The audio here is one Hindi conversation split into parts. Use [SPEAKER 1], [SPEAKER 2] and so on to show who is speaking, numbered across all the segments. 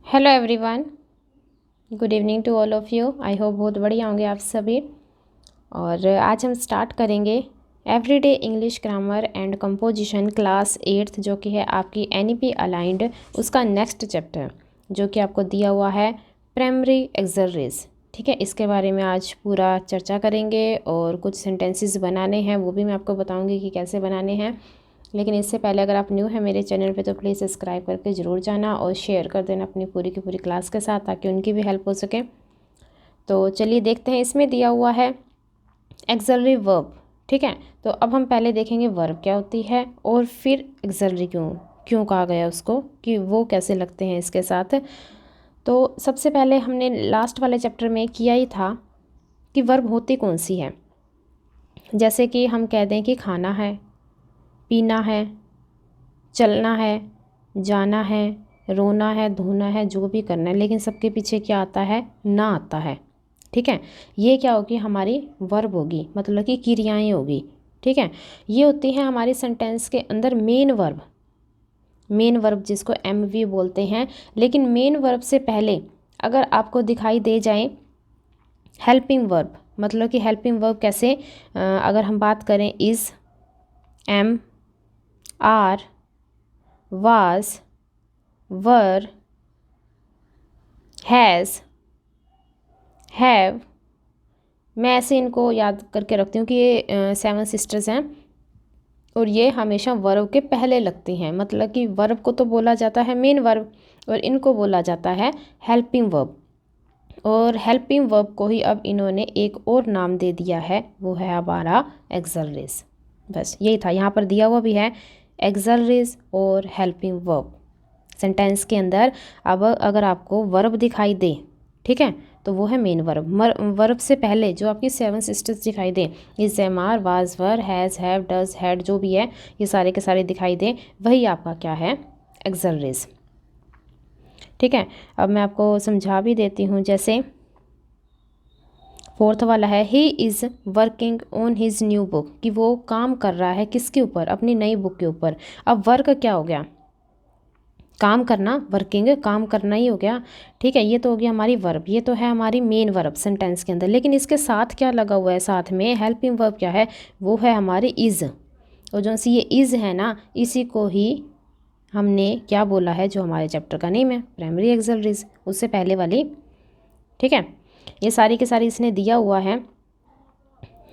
[SPEAKER 1] Hello everyone, good evening to all of you. I hope बहुत बढ़िया होंगे आप सभी। और आज हम स्टार्ट करेंगे everyday English grammar and composition class 8th, जो कि है आपकी NEP अलाइंड, उसका नेक्स्ट चैप्टर जो कि आपको दिया हुआ है प्राइमरी एक्सरसाइज। ठीक है, इसके बारे में आज पूरा चर्चा करेंगे और कुछ सेंटेंसेस बनाने हैं, वो भी मैं आपको बताऊँगी कि कैसे बनाने हैं। लेकिन इससे पहले अगर आप न्यू है मेरे चैनल पे तो प्लीज़ सब्सक्राइब करके ज़रूर जाना और शेयर कर देना अपनी पूरी की पूरी क्लास के साथ, ताकि उनकी भी हेल्प हो सके। तो चलिए देखते हैं, इसमें दिया हुआ है एक्सलरी वर्ब। ठीक है, तो अब हम पहले देखेंगे वर्ब क्या होती है और फिर एक्सलरी क्यों कहा गया उसको, कि वो कैसे लगते हैं इसके साथ। तो सबसे पहले हमने लास्ट वाले चैप्टर में किया ही था कि वर्ब होती कौन सी है। जैसे कि हम कह दें कि खाना है, पीना है, चलना है, जाना है, रोना है, धोना है, जो भी करना है, लेकिन सबके पीछे क्या आता है? ना आता है। ठीक है, ये क्या होगी? हमारी वर्ब होगी, मतलब कि क्रियाएं होगी। ठीक है, ये होती हैं हमारी सेंटेंस के अंदर मेन वर्ब। मेन वर्ब जिसको MV बोलते हैं। लेकिन मेन वर्ब से पहले अगर आपको दिखाई दे जाए हेल्पिंग वर्ब, मतलब कि हेल्पिंग वर्ब कैसे, अगर हम बात करें is, am, are, was, were, has, have, मैं ऐसे इनको याद करके रखती हूँ कि ये 7 सिस्टर्स हैं और ये हमेशा वर्ब के पहले लगती हैं। मतलब कि वर्ब को तो बोला जाता है मेन वर्ब और इनको बोला जाता है हेल्पिंग वर्ब। और हेल्पिंग वर्ब को ही अब इन्होंने एक और नाम दे दिया है, वो है हमारा एक्सलरीज। बस यही था, यहाँ पर दिया हुआ भी है एक्सलरीज और हेल्पिंग वर्ब सेंटेंस के अंदर। अब अगर आपको वर्ब दिखाई दे, ठीक है, तो वो है मेन वर्ब। वर्ब से पहले जो आपकी 7 सिस्टर्स दिखाई दे, is, am, are, was, were, has, have, does, had, जो भी है, ये सारे के सारे दिखाई दे, वही आपका क्या है? एक्सलरीज। ठीक है, अब मैं आपको समझा भी देती हूँ। जैसे 4th वाला है, he is working on his new book, कि वो काम कर रहा है किसके ऊपर? अपनी नई बुक के ऊपर। अब वर्क क्या हो गया? काम करना, वर्किंग काम करना ही हो गया। ठीक है, ये तो हो गया हमारी वर्ब, ये तो है हमारी मेन वर्ब सेंटेंस के अंदर। लेकिन इसके साथ क्या लगा हुआ है? साथ में हेल्पिंग वर्ब क्या है? वो है हमारी इज़। और जो सी ये इज़ है ना, इसी को ही हमने क्या बोला है, जो हमारे चैप्टर का नेम है प्राइमरी एक्सलरीज, उससे पहले वाली। ठीक है, ये सारी के सारी इसने दिया हुआ है।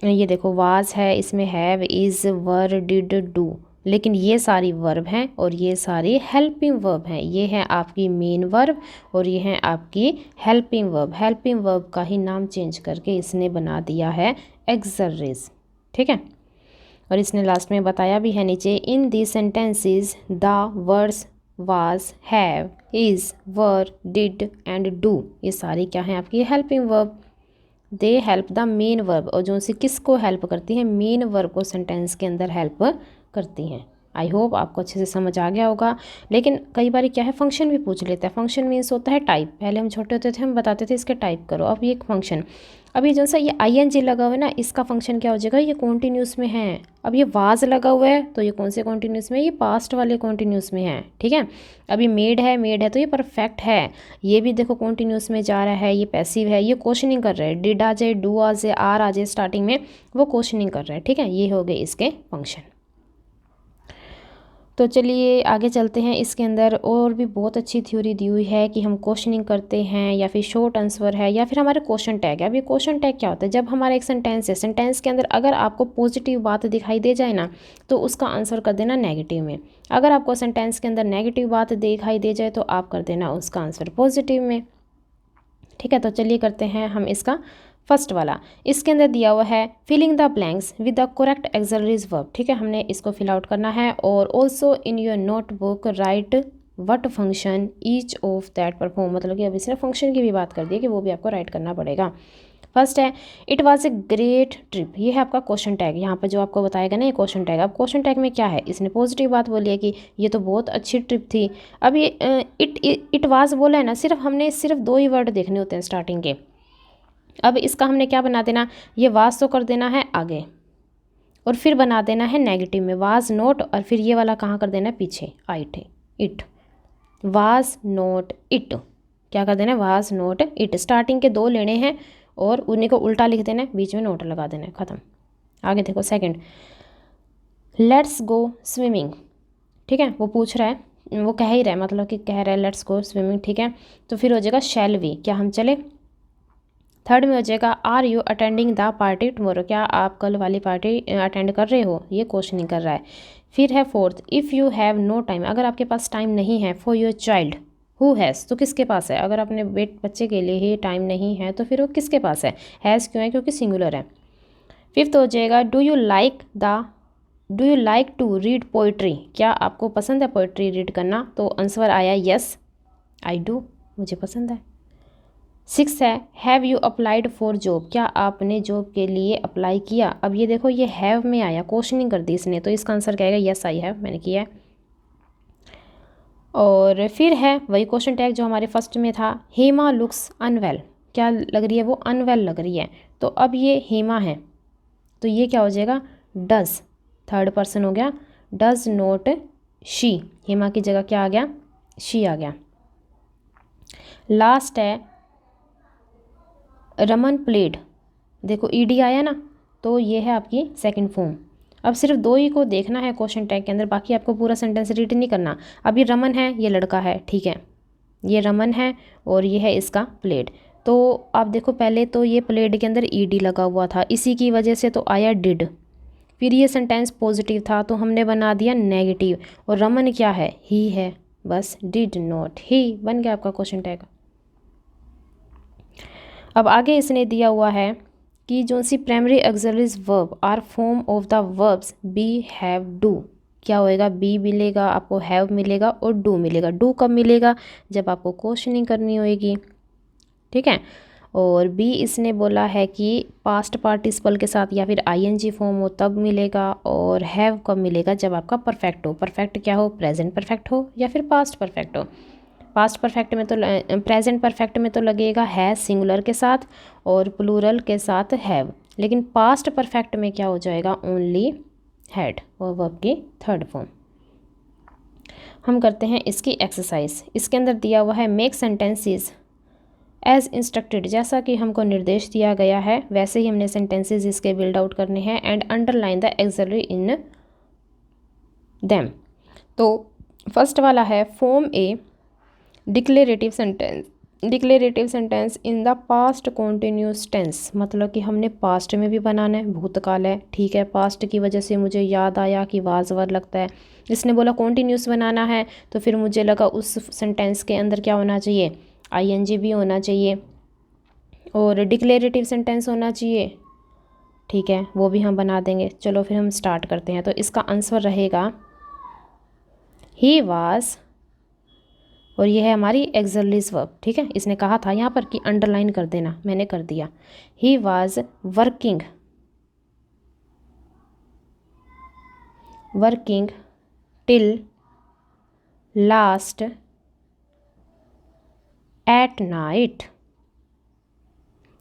[SPEAKER 1] ये देखो, वाज है, इसमें have, is, were, did, do, लेकिन ये सारी वर्ब हैं और ये सारी हेल्पिंग वर्ब हैं। ये है आपकी मेन वर्ब और ये है आपकी हेल्पिंग वर्ब। हेल्पिंग वर्ब का ही नाम चेंज करके इसने बना दिया है एक्सलरीज। ठीक है, और इसने लास्ट में बताया भी है नीचे, in the sentences the words was, have, is, were, did and do, ये सारी क्या हैं? आपकी helping verb. They help the main verb, और जो सी किसको हेल्प करती हैं? मेन वर्ब को सेंटेंस के अंदर हेल्प करती हैं। आई होप आपको अच्छे से समझ आ गया होगा। लेकिन कई बार क्या है, फंक्शन भी पूछ लेता है। फंक्शन मीन्स होता है टाइप। पहले हम छोटे होते थे, हम बताते थे इसके टाइप करो। अब ये एक फंक्शन, अभी जो सा ये ING लगा हुआ है ना, इसका फंक्शन क्या हो जाएगा? ये कॉन्टीन्यूस में है। अब ये वाज लगा हुआ है तो ये कौन से कॉन्टीन्यूस में? ये पास्ट वाले कॉन्टीन्यूस में है। ठीक है, अभी मेड है तो ये परफेक्ट है। ये भी देखो कॉन्टीन्यूस में जा रहा है, ये पैसिव है, ये क्वेश्चनिंग कर रहा है। डिड आ जाए, डू आ जाए, आर आ जाए स्टार्टिंग में, वो क्वेश्चनिंग कर रहा है। ठीक है, ये हो गए इसके फंक्शन। तो चलिए आगे चलते हैं। इसके अंदर और भी बहुत अच्छी थ्योरी दी हुई है कि हम क्वेश्चनिंग करते हैं या फिर शॉर्ट आंसर है या फिर हमारे क्वेश्चन टैग है। अभी क्वेश्चन टैग क्या होता है? जब हमारा एक सेंटेंस है, सेंटेंस के अंदर अगर आपको पॉजिटिव बात दिखाई दे जाए ना, तो उसका आंसर कर देना नेगेटिव में। अगर आपको सेंटेंस के अंदर नेगेटिव बात दिखाई दे जाए तो आप कर देना उसका आंसर पॉजिटिव में। ठीक है, तो चलिए करते हैं हम इसका फर्स्ट वाला। इसके अंदर दिया हुआ है filling the blanks with the correct auxiliaries verb. ठीक है, हमने इसको फिल आउट करना है। और also in your notebook write what function each of that perform, मतलब कि अब इसने फंक्शन की भी बात कर दी है कि वो भी आपको राइट करना पड़ेगा। फर्स्ट है, it was a great trip. ये है आपका क्वेश्चन टैग। यहाँ पर जो आपको बताएगा ना, ये क्वेश्चन टैग। अब क्वेश्चन टैग में क्या है? इसने पॉजिटिव बात बोली है कि ये तो बहुत अच्छी ट्रिप थी। अब ये इट वाज बोला है ना, सिर्फ 2 ही वर्ड देखने होते हैं स्टार्टिंग के। अब इसका हमने क्या बना देना? ये वाज तो कर देना है आगे और फिर बना देना है नेगेटिव में, वाज नॉट, और फिर ये वाला कहाँ कर देना है? पीछे, इट। Was not it. क्या कर देना है, वाज नॉट इट। स्टार्टिंग के 2 लेने हैं और उन्हीं को उल्टा लिख देना है, बीच में नोट लगा देना है, ख़त्म। आगे देखो सेकंड, लेट्स गो स्विमिंग। ठीक है, वो पूछ रहा है, वो कह ही रहा है, मतलब कि कह रहा है लेट्स गो स्विमिंग। ठीक है, तो फिर हो जाएगा शैल वी, क्या हम चले। थर्ड में हो जाएगा are you attending the party tomorrow, क्या आप कल वाली पार्टी अटेंड कर रहे हो, ये क्वेश्चनिंग कर रहा है। फिर है fourth, if you have no time, अगर आपके पास टाइम नहीं है, for your child who has, तो किसके पास है, अगर अपने बच्चे के लिए ही टाइम नहीं है तो फिर वो किसके पास है, हैज़ क्यों है, क्योंकि सिंगुलर है। फिफ्थ हो जाएगा do you like to read poetry, क्या आपको पसंद है पोइट्री रीड करना, तो आंसर आया यस आई डू, मुझे पसंद है। सिक्स है have you applied for job, क्या आपने जॉब के लिए अप्लाई किया। अब ये देखो ये हैव में आया, क्वेश्चनिंग कर दी इसने, तो इसका आंसर क्या आएगा, यस आई हैव, मैंने किया है। और फिर है वही क्वेश्चन टैग जो हमारे फर्स्ट में था, हेमा लुक्स अनवेल, क्या लग रही है, वो अनवेल लग रही है, तो अब ये हेमा है, तो ये क्या हो जाएगा, डज, थर्ड पर्सन हो गया, डज नॉट शी, हेमा की जगह क्या आ गया, शी आ गया। लास्ट है रमन प्लेड, देखो ईडी आया ना, तो ये है आपकी सेकंड फॉर्म। अब सिर्फ 2 ही को देखना है क्वेश्चन टैग के अंदर, बाकी आपको पूरा सेंटेंस रीड नहीं करना। अब ये रमन है, ये लड़का है, ठीक है, ये रमन है और ये है इसका प्लेड। तो आप देखो पहले तो ये प्लेड के अंदर ईडी लगा हुआ था, इसी की वजह से तो आया डिड। फिर ये सेंटेंस पॉजिटिव था तो हमने बना दिया नेगेटिव, और रमन क्या है, ही है, बस डिड नॉट ही बन गया आपका क्वेश्चन टैग। अब आगे इसने दिया हुआ है कि जो सी primary auxiliaries verb are form of the verbs be have do, क्या होएगा, बी मिलेगा आपको, हैव मिलेगा और डू मिलेगा। डू कब मिलेगा, जब आपको क्वेश्चनिंग करनी होएगी, ठीक है। और बी इसने बोला है कि पास्ट पार्टिसिपल के साथ या फिर आईएनजी फॉर्म हो तब मिलेगा, और हैव कब मिलेगा, जब आपका परफेक्ट हो। परफेक्ट क्या हो, प्रेजेंट परफेक्ट हो या फिर पास्ट परफेक्ट हो। पास्ट परफेक्ट में तो प्रेजेंट परफेक्ट में तो लगेगा है सिंगुलर के साथ और प्लूरल के साथ हैव, लेकिन पास्ट परफेक्ट में क्या हो जाएगा, ओनली हैड और वर्ब की थर्ड फॉर्म। हम करते हैं इसकी एक्सरसाइज। इसके अंदर दिया हुआ है मेक सेंटेंसेस एज इंस्ट्रक्टेड, जैसा कि हमको निर्देश दिया गया है वैसे ही हमने सेंटेंसेस इसके बिल्ड आउट करने हैं, and underline the auxiliary in them. तो फर्स्ट वाला है form a declarative sentence in the past continuous tense, मतलब कि हमने पास्ट में भी बनाना है, भूतकाल है, ठीक है, पास्ट की वजह से मुझे याद आया कि वाज वर लगता है। इसने बोला कॉन्टिन्यूस बनाना है, तो फिर मुझे लगा उस सेंटेंस के अंदर क्या होना चाहिए, आईएनजी भी होना चाहिए और डिक्लेरेटिव सेंटेंस होना चाहिए, ठीक है, वो भी हम बना देंगे। चलो फिर हम स्टार्ट करते हैं। तो इसका आंसर रहेगा ही वाज, और ये है हमारी एक्सिलरीज वर्ब, ठीक है। इसने कहा था यहाँ पर कि अंडरलाइन कर देना, मैंने कर दिया। He was working till last at night,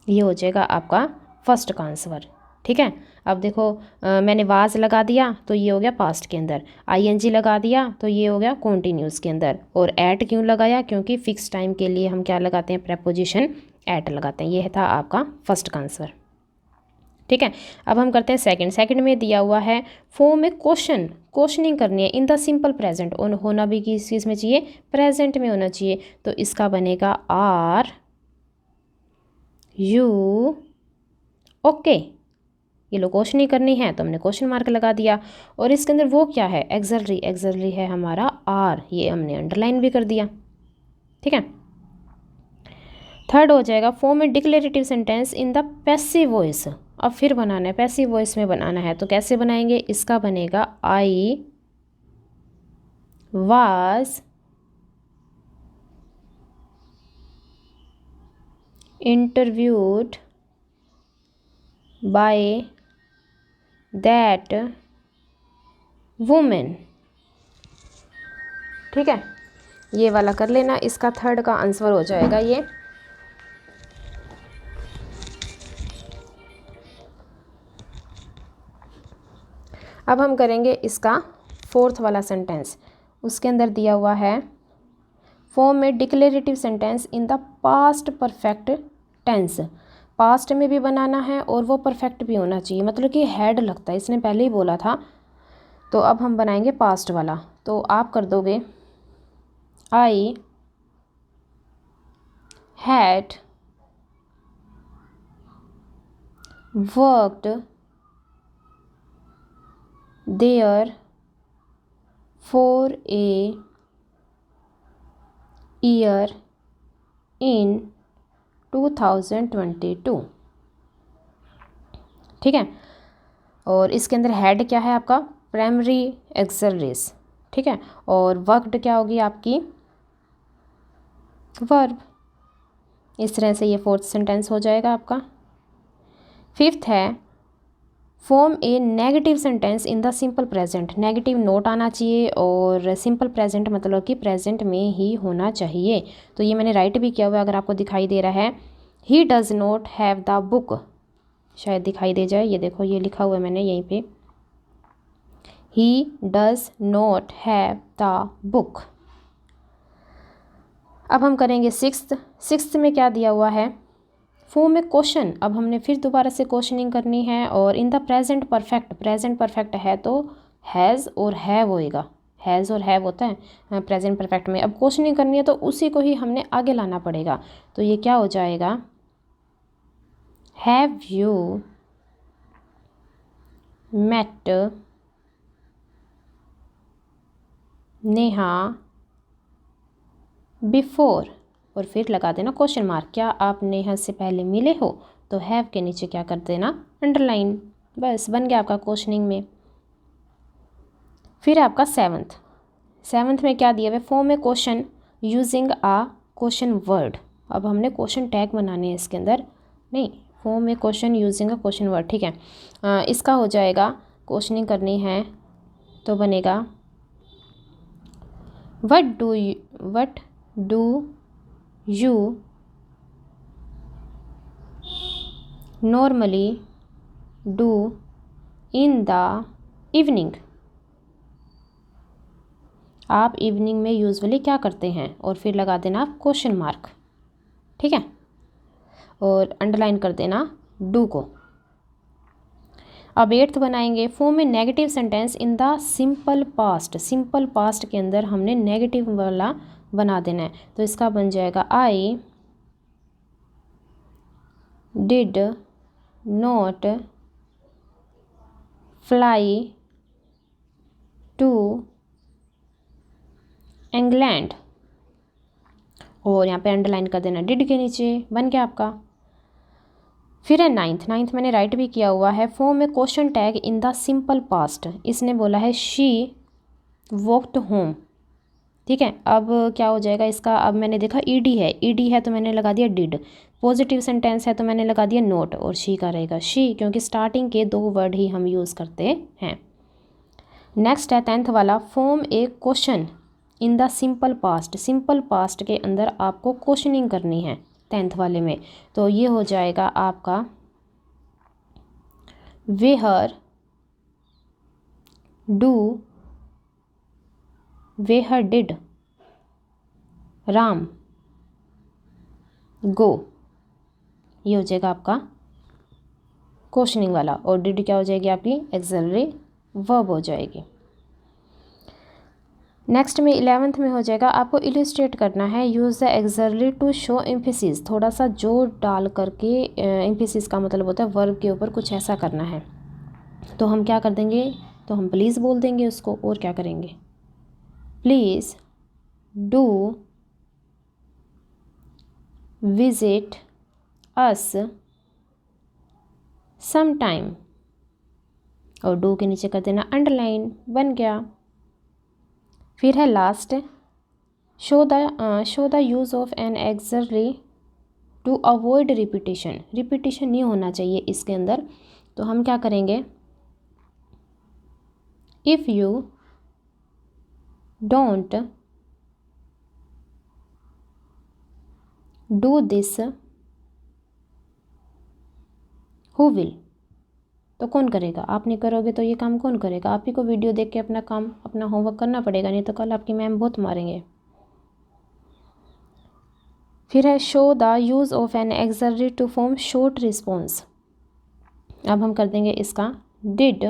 [SPEAKER 1] ये हो जाएगा आपका फर्स्ट का आंसर, ठीक है। अब देखो मैंने वाज लगा दिया तो ये हो गया पास्ट के अंदर, आईएनजी लगा दिया तो ये हो गया कॉन्टिन्यूस के अंदर, और एट क्यों लगाया, क्योंकि फिक्स टाइम के लिए हम क्या लगाते हैं, प्रेपोजिशन एट लगाते हैं। ये था आपका फर्स्ट का आंसर, ठीक है। अब हम करते हैं सेकंड में दिया हुआ है फॉर्म में क्वेश्चनिंग करनी है इन द सिंपल प्रेजेंट, और होना भी किस चीज़ में चाहिए, प्रेजेंट में होना चाहिए। तो इसका बनेगा आर यू ओके, ये लो क्वेश्चनिंग करनी है तो हमने क्वेश्चन मार्क लगा दिया। और इसके अंदर वो क्या है, एक्सिलरी है हमारा आर, ये हमने अंडरलाइन भी कर दिया, ठीक है। थर्ड हो जाएगा फॉर्म में declarative sentence in the passive voice, अब फिर बनाना है, पैसिव वॉइस में बनाना है, तो कैसे बनाएंगे, इसका बनेगा I was interviewed by that women, ठीक है, ये वाला कर लेना। इसका थर्ड का आंसर हो जाएगा ये। अब हम करेंगे इसका फोर्थ वाला सेंटेंस। उसके अंदर दिया हुआ है फॉर्म में declarative sentence in the past perfect tense, past में भी बनाना है और वो परफेक्ट भी होना चाहिए, मतलब कि हैड लगता है, इसने पहले ही बोला था। तो अब हम बनाएंगे पास्ट वाला। तो आप कर दोगे I had worked there for a year in 2022। ठीक है, और इसके अंदर हेड क्या है आपका, प्राइमरी एक्सलरेस। ठीक है, और वर्कड क्या होगी आपकी, वर्ब। इस तरह से ये फोर्थ सेंटेंस हो जाएगा आपका। फिफ्थ है form A negative sentence in the simple present, negative note आना चाहिए और सिंपल प्रेजेंट मतलब कि प्रेजेंट में ही होना चाहिए। तो ये मैंने राइट भी किया हुआ है, अगर आपको दिखाई दे रहा है। He does not have the book, शायद दिखाई दे जाए, ये देखो ये लिखा हुआ है मैंने यहीं पे, he does not have the book. अब हम करेंगे सिक्स्थ में क्या दिया हुआ है, फॉर्म में क्वेश्चन। अब हमने फिर दोबारा से क्वेश्चनिंग करनी है, और इन द प्रेजेंट परफेक्ट है तो हैज़ और हैव होएगा, हैज़ और हैव होता है प्रेजेंट परफेक्ट में। अब क्वेश्चनिंग करनी है तो उसी को ही हमने आगे लाना पड़ेगा। तो ये क्या हो जाएगा, have you met Neha before, और फिर लगा देना क्वेश्चन मार्क, क्या आप नेहा से पहले मिले हो, तो हैव के नीचे क्या कर देना, अंडरलाइन। बस बन गया आपका क्वेश्चनिंग में। फिर आपका सेवन्थ में क्या दिया हुआ है, फॉर्म में क्वेश्चन यूजिंग आ क्वेश्चन वर्ड। अब हमने क्वेश्चन टैग बनाने हैं इसके अंदर, नहीं, फॉर्म में question using a question word. ठीक है, इसका हो जाएगा, क्वेश्चनिंग करनी है तो बनेगा what do you normally do in the evening, आप इवनिंग में यूजुअली क्या करते हैं, और फिर लगा देना आप क्वेश्चन मार्क। ठीक है, और अंडरलाइन कर देना डू को। अब 8th बनाएंगे, फॉर्म में negative sentence in the simple past के अंदर हमने नेगेटिव वाला बना देना है। तो इसका बन जाएगा I did not fly to England, और यहाँ पे अंडरलाइन कर देना डिड के नीचे, बन गया आपका। फिर है नाइन्थ मैंने राइट भी किया हुआ है, फॉर्म में question tag in the simple past, इसने बोला है शी वॉकड होम। ठीक है, अब क्या हो जाएगा इसका, अब मैंने देखा ईडी है तो मैंने लगा दिया डिड, पॉजिटिव सेंटेंस है तो मैंने लगा दिया नोट, और शी का रहेगा शी, क्योंकि स्टार्टिंग के 2 वर्ड ही हम यूज़ करते हैं। नेक्स्ट है 10th वाला, form a question in the simple past के अंदर आपको क्वेश्चनिंग करनी है 10th वाले में। तो ये हो जाएगा आपका वेहर डिड राम गो, ये हो जाएगा आपका क्वेश्चनिंग वाला, और डिड क्या हो जाएगी आपकी एक्सिलरी वर्ब हो जाएगी। नेक्स्ट में 11th में हो जाएगा, आपको इलिस्ट्रेट करना है, use the auxiliary to show emphasis, थोड़ा सा जोर डाल करके, एम्फेसिस का मतलब होता है वर्ब के ऊपर कुछ ऐसा करना है। तो हम क्या कर देंगे, तो हम प्लीज़ बोल देंगे उसको, और क्या करेंगे, please do visit us some time, और डू के नीचे कर देना अंडरलाइन, बन गया। फिर है last, show the use of an auxiliary to avoid repetition नहीं होना चाहिए इसके अंदर। तो हम क्या करेंगे, if you don't do this who will, तो कौन करेगा, आप नहीं करोगे तो ये काम कौन करेगा, आप ही को वीडियो देख के अपना काम अपना होमवर्क करना पड़ेगा, नहीं तो कल आपकी मैम बहुत मारेंगे। फिर है show the use of an auxiliary to form short response. अब हम कर देंगे इसका डिड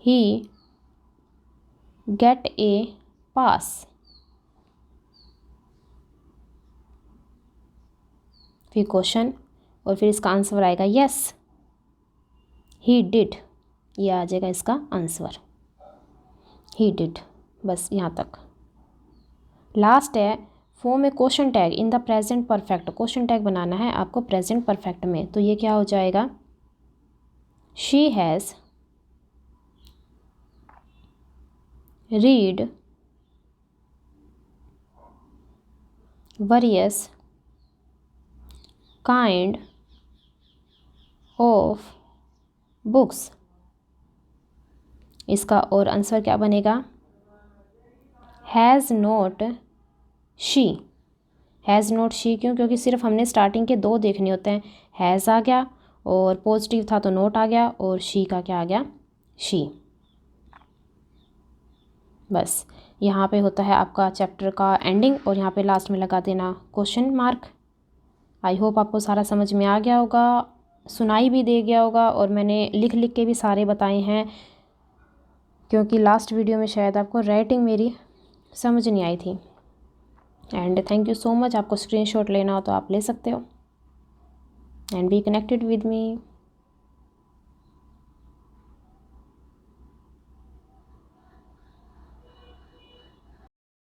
[SPEAKER 1] ही गेट ए पास। फिर क्वेश्चन और फिर इसका आंसर आएगा यस ही डिड। ये आ जाएगा इसका आंसर ही डिड। बस यहाँ तक। लास्ट है form a question tag in the present perfect. Question tag बनाना है आपको प्रेजेंट परफेक्ट में। तो ये क्या हो जाएगा, she has read various kind of books। इसका और आंसर क्या बनेगा, has not she. Has not she क्यों, क्योंकि सिर्फ हमने स्टार्टिंग के दो देखने होते हैं। हैज़ आ गया और पॉजिटिव था तो नोट आ गया, और शी का क्या आ गया, शी। बस यहाँ पे होता है आपका चैप्टर का एंडिंग, और यहाँ पे लास्ट में लगा देना क्वेश्चन मार्क। आई होप आपको सारा समझ में आ गया होगा, सुनाई भी दे गया होगा, और मैंने लिख लिख के भी सारे बताए हैं, क्योंकि लास्ट वीडियो में शायद आपको राइटिंग मेरी समझ नहीं आई थी। And thank you so much. आपको स्क्रीनशॉट लेना हो तो आप ले सकते हो। And be connected with me.